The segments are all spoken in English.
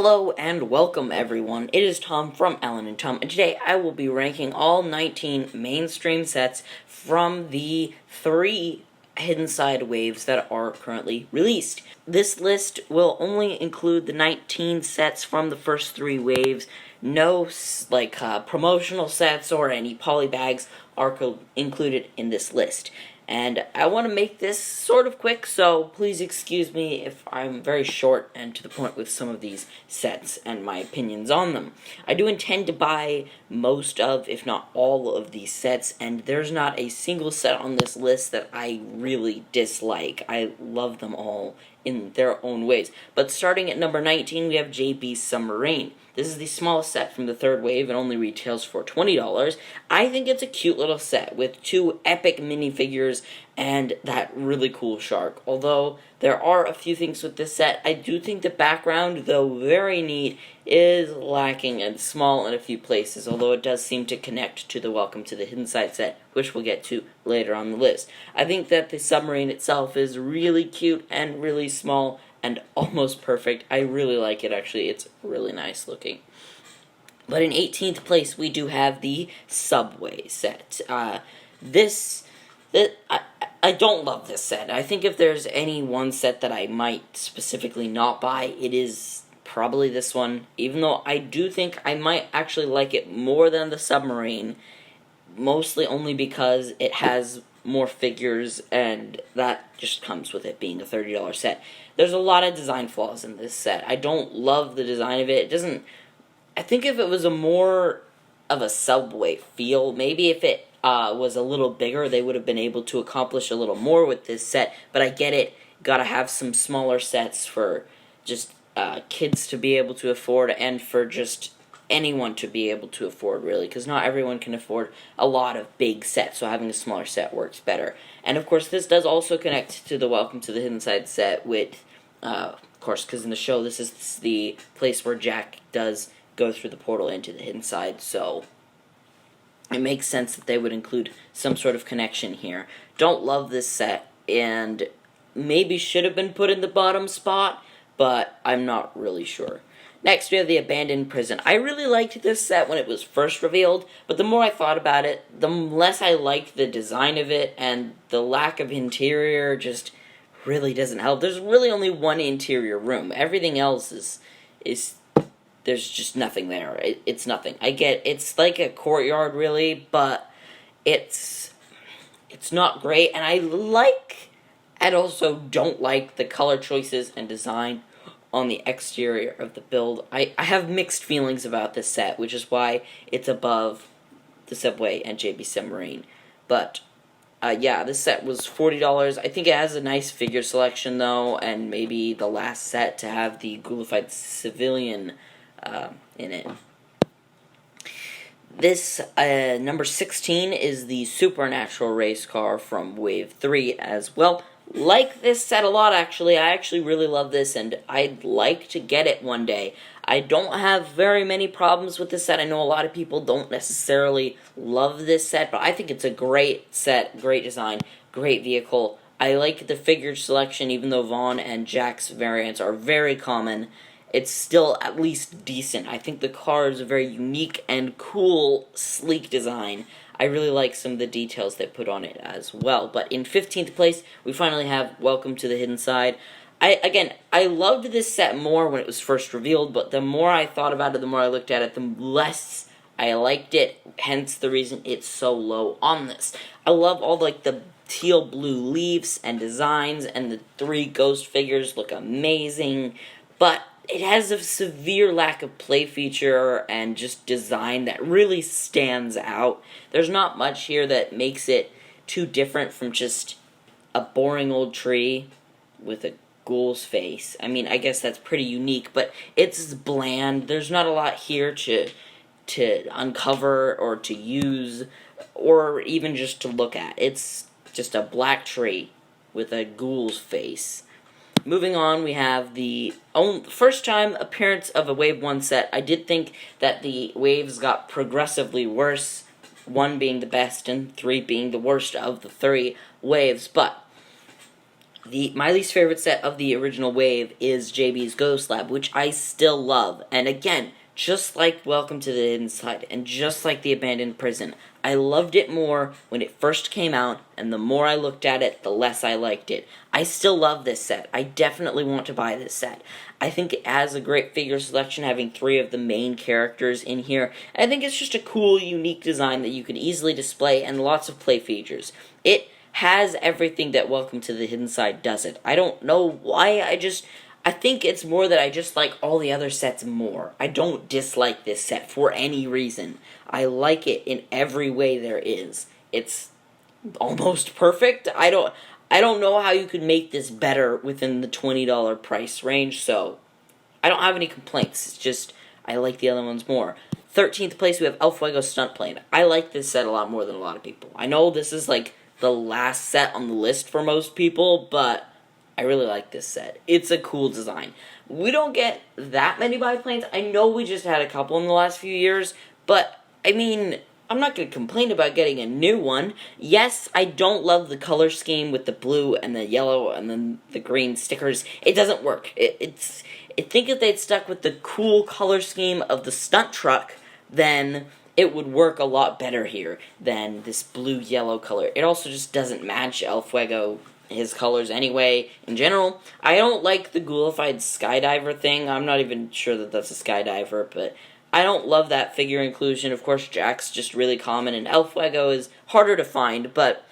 Hello and welcome everyone, it is Tom from Alan and Tom, and today I will be ranking all 19 mainstream sets from the 3 Hidden Side waves that are currently released. This list will only include the 19 sets from the first 3 waves. No promotional sets or any polybags are included in this list. And I want to make this sort of quick, so please excuse me if I'm very short and to the point with some of these sets and my opinions on them. I do intend to buy most of, if not all of these sets, and there's not a single set on this list that I really dislike. I love them all in their own ways. But starting at number 19, we have JBs Submarine. This is the smallest set from the 3rd wave and only retails for $20. I think it's a cute little set with 2 epic minifigures and that really cool shark. Although there are a few things with this set, I do think the background, though very neat, is lacking and small in a few places, although it does seem to connect to the Welcome to the Hidden Side set, which we'll get to later on the list. I think that the submarine itself is really cute and really small and almost perfect. I really like it, actually. It's really nice looking. But in 18th place, we do have the Subway set. I don't love this set. I think if there's any one set that I might specifically not buy, it is probably this one. Even though I do think I might actually like it more than the Submarine, mostly only because it has more figures, and that just comes with it being a $30 set. There's a lot of design flaws in this set. I don't love the design of it. It doesn't... I think if it was a more of a Subway feel, maybe if it was a little bigger, they would have been able to accomplish a little more with this set, but I get it. Gotta have some smaller sets for just kids to be able to afford, and for just anyone to be able to afford, really, because not everyone can afford a lot of big sets, so having a smaller set works better. And of course, this does also connect to the Welcome to the Hidden Side set with, of course, because in the show, this is the place where Jack does go through the portal into the Hidden Side, so it makes sense that they would include some sort of connection here. Don't love this set, and maybe should have been put in the bottom spot, but I'm not really sure. Next, we have the Abandoned Prison. I really liked this set when it was first revealed, but the more I thought about it, the less I liked the design of it, and the lack of interior just really doesn't help. There's really only one interior room. Everything else is there's just nothing there. It's nothing. I get it's like a courtyard, really, but it's not great, and I also don't like the color choices and design on the exterior of the build. I have mixed feelings about this set, which is why it's above the Subway and JB Submarine. But, yeah, this set was $40. I think it has a nice figure selection, though, and maybe the last set to have the ghoulified civilian in it. This, number 16, is the Supernatural race car from Wave 3 as well. Like this set a lot, actually. I actually really love this, and I'd like to get it one day. I don't have very many problems with this set. I know a lot of people don't necessarily love this set, but I think it's a great set, great design, great vehicle. I like the figure selection, even though Vaughn and Jack's variants are very common. It's still at least decent. I think the car is a very unique and cool, sleek design. I really like some of the details they put on it as well. But in 15th place, we finally have Welcome to the Hidden Side. I loved this set more when it was first revealed, but the more I thought about it, the more I looked at it, the less I liked it, hence the reason it's so low on this. I love all the teal blue leaves and designs, and the 3 ghost figures look amazing, but it has a severe lack of play feature and just design that really stands out. There's not much here that makes it too different from just a boring old tree with a ghoul's face. I mean, I guess that's pretty unique, but it's bland. There's not a lot here to uncover or to use or even just to look at. It's just a black tree with a ghoul's face. Moving on, we have the first time appearance of a Wave 1 set. I did think that the waves got progressively worse, 1 being the best and 3 being the worst of the 3 waves, but My least favorite set of the original wave is JBs Ghost Lab, which I still love. And again, just like Welcome to the Hidden Side, and just like The Abandoned Prison, I loved it more when it first came out, and the more I looked at it, the less I liked it. I still love this set. I definitely want to buy this set. I think it has a great figure selection, having 3 of the main characters in here. And I think it's just a cool, unique design that you can easily display, and lots of play features. It has everything that Welcome to the Hidden Side doesn't. I don't know why, I think it's more that I just like all the other sets more. I don't dislike this set for any reason. I like it in every way there is. It's almost perfect. I don't know how you could make this better within the $20 price range, so I don't have any complaints. It's just, I like the other ones more. 13th place, we have El Fuego Stunt Plane. I like this set a lot more than a lot of people. I know this is like the last set on the list for most people, but I really like this set. It's a cool design. We don't get that many biplanes. I know we just had a couple in the last few years, but, I mean, I'm not going to complain about getting a new one. Yes, I don't love the color scheme with the blue and the yellow and then the green stickers. It doesn't work. I think if they'd stuck with the cool color scheme of the stunt truck, then it would work a lot better here than this blue-yellow color. It also just doesn't match El Fuego, his colors anyway. In general, I don't like the ghoulified skydiver thing. I'm not even sure that that's a skydiver, but I don't love that figure inclusion. Of course, Jack's just really common, and El Fuego is harder to find, but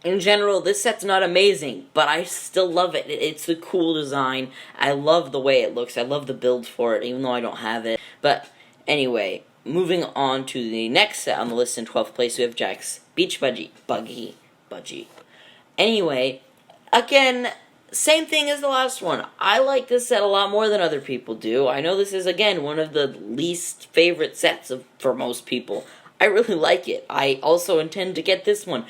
in general, this set's not amazing, but I still love it. It's a cool design. I love the way it looks. I love the build for it, even though I don't have it. But anyway, moving on to the next set on the list in 12th place, we have Jack's Beach Buggy. Anyway, again, same thing as the last one. I like this set a lot more than other people do. I know this is, again, one of the least favorite sets for most people. I really like it. I also intend to get this one.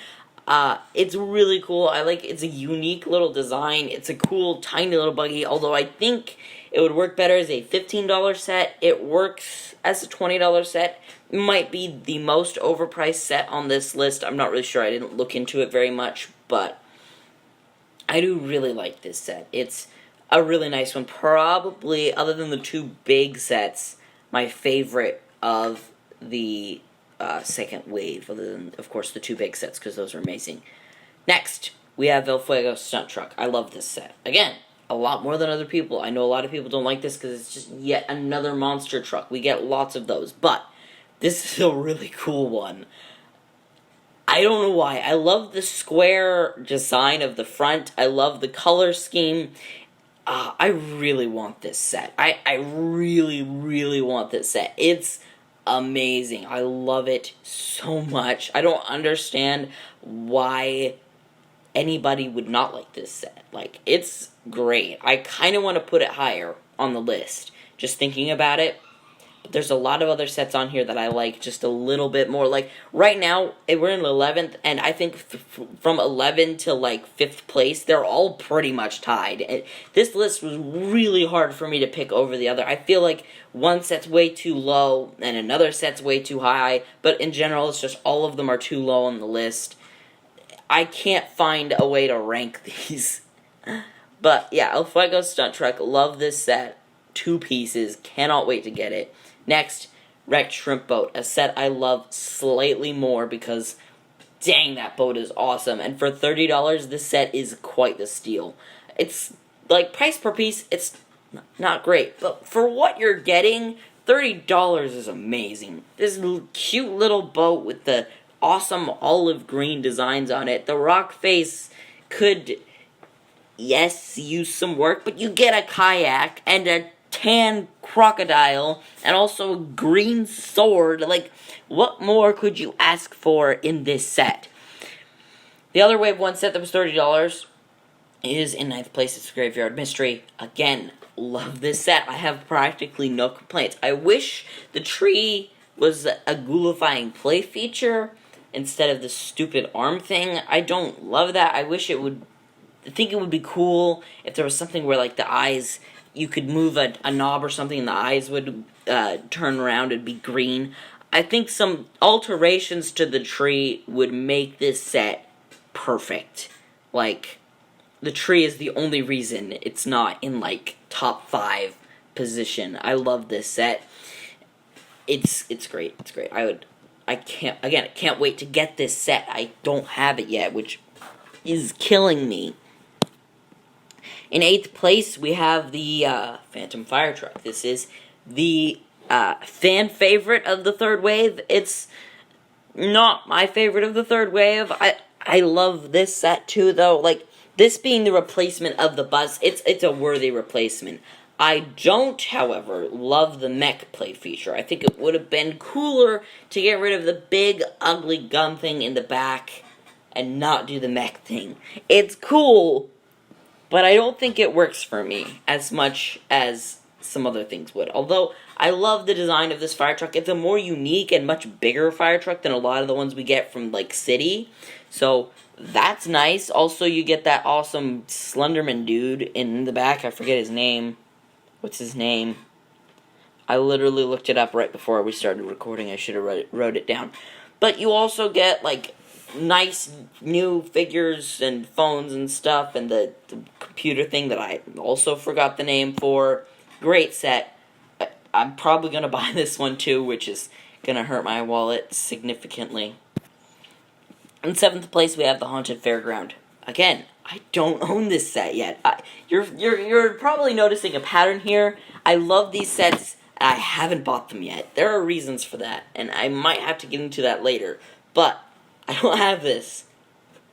It's really cool. It's a unique little design. It's a cool, tiny little buggy, although I think it would work better as a $15 set. It works as a $20 set. It might be the most overpriced set on this list. I'm not really sure. I didn't look into it very much, but I do really like this set. It's a really nice one. Probably, other than the 2 big sets, my favorite of the second wave, other than, of course, the 2 big sets, because those are amazing. Next, we have El Fuego Stunt Truck. I love this set. Again, a lot more than other people. I know a lot of people don't like this because it's just yet another monster truck. We get lots of those, but this is a really cool one. I don't know why. I love the square design of the front. I love the color scheme. I really want this set. I really, really want this set. It's amazing. I love it so much. I don't understand why anybody would not like this set. Like, it's great. I kind of want to put it higher on the list, just thinking about it. But there's a lot of other sets on here that I like just a little bit more. Like, right now, we're in 11th, and I think from 11 to, 5th place, they're all pretty much tied. This list was really hard for me to pick over the other. I feel like one set's way too low, and another set's way too high, but in general, it's just all of them are too low on the list. I can't find a way to rank these. But, yeah, El Fuego Stunt Truck, love this set. 2 pieces, cannot wait to get it. Next, Wrecked Shrimp Boat, a set I love slightly more because, dang, that boat is awesome. And for $30, this set is quite the steal. It's, price per piece, it's not great. But for what you're getting, $30 is amazing. This cute little boat with the awesome olive green designs on it. The rock face could, yes, use some work, but you get a kayak and a tan crocodile and also a green sword. What more could you ask for in this set? The other Wave 1 set that was $30 is in 9th place. It's Graveyard Mystery. Again, love this set. I have practically no complaints. I wish the tree was a ghoulifying play feature instead of the stupid arm thing. I don't love that. I think it would be cool if there was something where, the eyes, you could move a knob or something and the eyes would turn around and be green. I think some alterations to the tree would make this set perfect. the tree is the only reason it's not in, like, top 5 position. I love this set. It's great. It's great. I can't wait to get this set. I don't have it yet, which is killing me. In 8th place, we have the Phantom Fire Truck. This is the fan favorite of the third wave. It's not my favorite of the third wave. I love this set too, though. Like, this being the replacement of the bus, it's a worthy replacement. I don't, however, love the mech play feature. I think it would have been cooler to get rid of the big, ugly gun thing in the back and not do the mech thing. It's cool, but I don't think it works for me as much as some other things would. Although, I love the design of this fire truck. It's a more unique and much bigger fire truck than a lot of the ones we get from, like, City. So, that's nice. Also, you get that awesome Slenderman dude in the back. I forget his name. What's his name? I literally looked it up right before we started recording. I should have wrote it down. But you also get, like, nice new figures and phones and stuff, and the computer thing that I also forgot the name for. Great set. I'm probably going to buy this one too, which is going to hurt my wallet significantly. In 7th place, we have the Haunted Fairground. Again, I don't own this set yet. You're probably noticing a pattern here. I love these sets, and I haven't bought them yet. There are reasons for that, and I might have to get into that later. But I don't have this,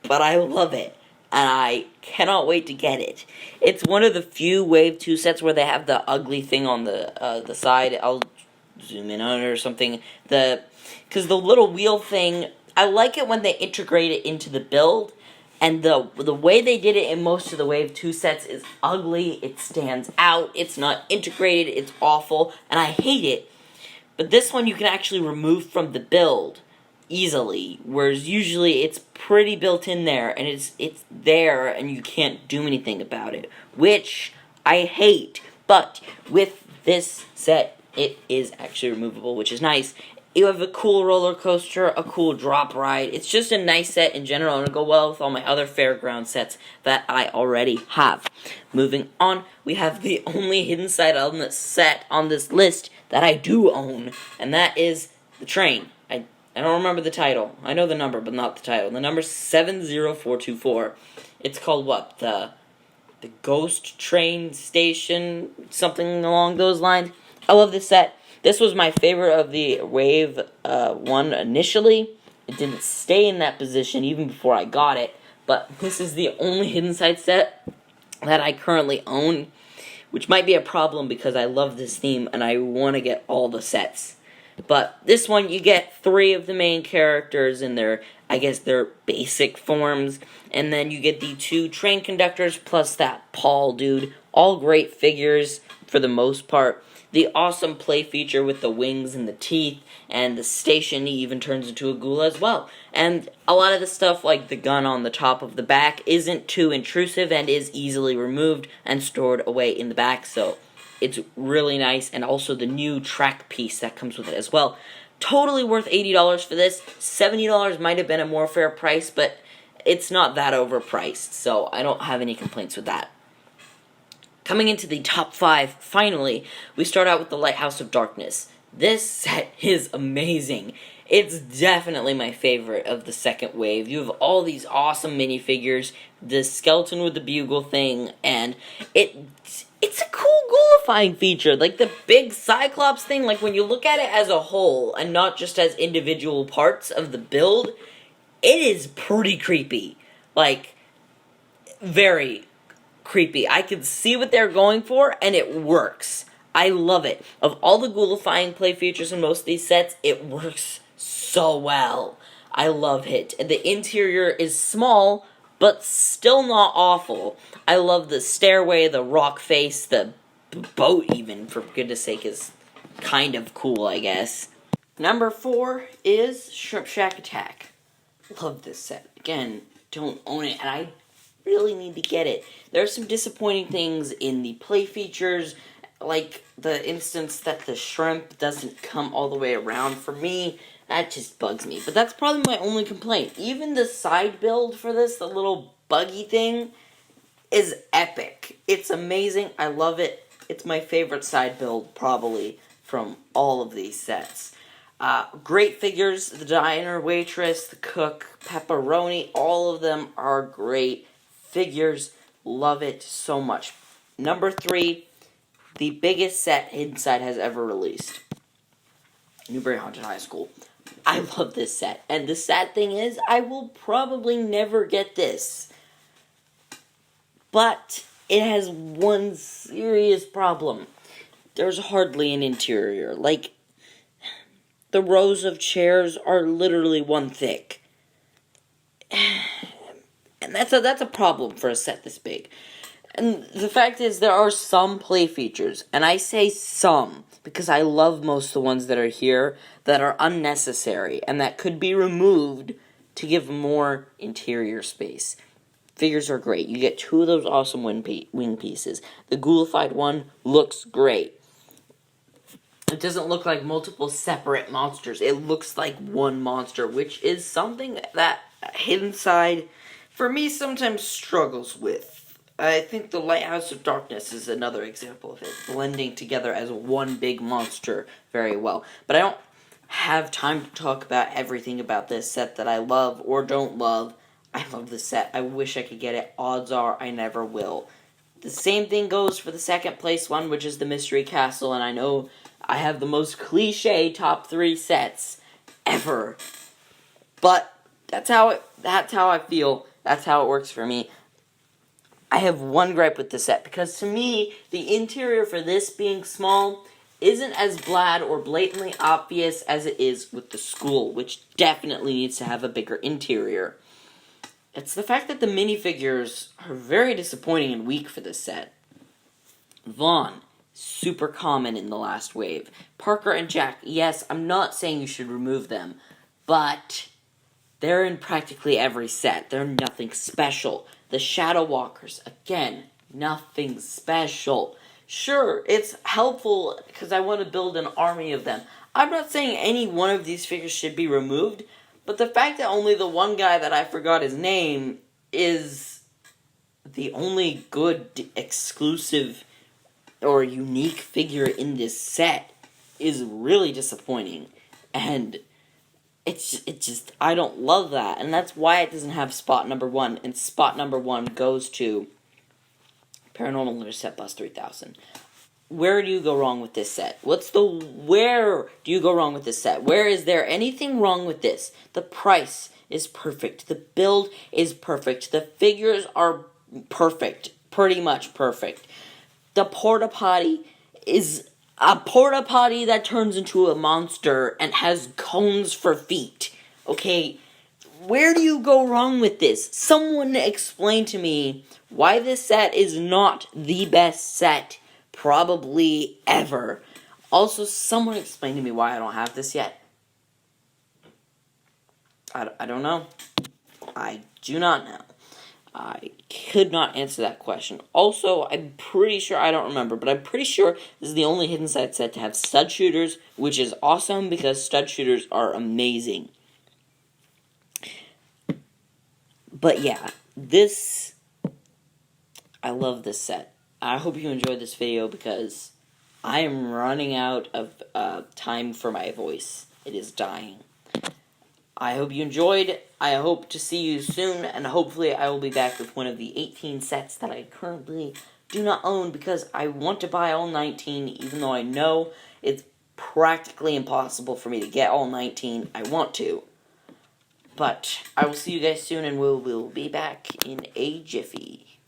but I love it, and I cannot wait to get it. It's one of the few Wave 2 sets where they have the ugly thing on the side. I'll zoom in on it or something. Because the little wheel thing, I like it when they integrate it into the build, and the way they did it in most of the Wave 2 sets is ugly, it stands out, it's not integrated, it's awful, and I hate it. But this one you can actually remove from the build easily, whereas usually it's pretty built in there, and it's there, and you can't do anything about it, which I hate. But with this set, it is actually removable, which is nice. You have a cool roller coaster, a cool drop ride. It's just a nice set in general, and it'll go well with all my other Fairground sets that I already have. Moving on, we have the only hidden side element set on this list that I do own, and that is the train. I don't remember the title. I know the number, but not the title. The number's 70424. It's called what? The Ghost Train Station? Something along those lines. I love this set. This was my favorite of the Wave 1 initially. It didn't stay in that position even before I got it. But this is the only hidden side set that I currently own, which might be a problem because I love this theme and I want to get all the sets. But this one, you get 3 of the main characters in their, I guess, their basic forms. And then you get the 2 train conductors plus that Paul dude. All great figures for the most part. The awesome play feature with the wings and the teeth. And the station even turns into a ghoul as well. And a lot of the stuff, like the gun on the top of the back, isn't too intrusive and is easily removed and stored away in the back. So it's really nice, and also the new track piece that comes with it as well. Totally worth $80 for this. $70 might have been a more fair price, but it's not that overpriced, so I don't have any complaints with that. Coming into the top 5, finally, we start out with the Lighthouse of Darkness. This set is amazing. It's definitely my favorite of the second wave. You have all these awesome minifigures, the skeleton with the bugle thing, and it's a cool ghoulifying feature. Like the big Cyclops thing, like when you look at it as a whole and not just as individual parts of the build, it is pretty creepy. Like, very creepy. I can see what they're going for, and it works. I love it. Of all the ghoulifying play features in most of these sets, it works so well. I love it. The interior is small, but still not awful. I love the stairway, the rock face, the boat even, for goodness sake, is kind of cool, I guess. Number 4 is Shrimp Shack Attack. Love this set. Again, don't own it, and I really need to get it. There are some disappointing things in the play features, like the instance that the shrimp doesn't come all the way around. For me, that just bugs me. But that's probably my only complaint. Even the side build for this, the little buggy thing, is epic. It's amazing. I love it. It's my favorite side build, probably, from all of these sets. Great figures. The diner waitress, the cook, pepperoni, all of them are great figures. Love it so much. Number 3, the biggest set Hidden Side has ever released. Newbury Haunted High School. I love this set. And the sad thing is, I will probably never get this. But it has one serious problem. There's hardly an interior. Like, the rows of chairs are literally one thick. And that's a problem for a set this big. And the fact is, there are some play features, and I say some, because I love most of the ones that are here, that are unnecessary, and that could be removed to give more interior space. Figures are great. You get 2 of those awesome wing pieces. The ghoulified one looks great. It doesn't look like multiple separate monsters. It looks like one monster, which is something that Hidden Side, for me, sometimes struggles with. I think the Lighthouse of Darkness is another example of it, blending together as one big monster very well. But I don't have time to talk about everything about this set that I love or don't love. I love this set. I wish I could get it. Odds are I never will. The same thing goes for the second place one, which is the Mystery Castle, and I know I have the most cliche top 3 sets ever. But that's how I feel. That's how it works for me. I have one gripe with the set, because to me, the interior for this being small isn't as blatantly obvious as it is with the school, which definitely needs to have a bigger interior. It's the fact that the minifigures are very disappointing and weak for this set. Vaughn, super common in the last wave. Parker and Jack, yes, I'm not saying you should remove them, but they're in practically every set. They're nothing special. The Shadow Walkers, again, nothing special. Sure, it's helpful because I want to build an army of them. I'm not saying any one of these figures should be removed, but the fact that only the one guy that I forgot his name is the only good exclusive or unique figure in this set is really disappointing. And it's just, I don't love that. And that's why it doesn't have spot number 1. And spot number 1 goes to Paranormal Intercept Bus 3000. Where do you go wrong with this set? Where do you go wrong with this set? Where is there anything wrong with this? The price is perfect. The build is perfect. The figures are perfect. Pretty much perfect. The porta potty is a porta potty that turns into a monster and has cones for feet. Okay, where do you go wrong with this? Someone explain to me why this set is not the best set probably ever. Also, someone explain to me why I don't have this yet. I don't know. I do not know. I could not answer that question. Also, I'm pretty sure, I don't remember, but I'm pretty sure this is the only Hidden Side set to have stud shooters, which is awesome because stud shooters are amazing. But yeah, I love this set. I hope you enjoyed this video because I am running out of time for my voice. It is dying. I hope you enjoyed. I hope to see you soon, and hopefully I will be back with one of the 18 sets that I currently do not own because I want to buy all 19, even though I know it's practically impossible for me to get all 19. I want to. But I will see you guys soon, and we'll be back in a jiffy.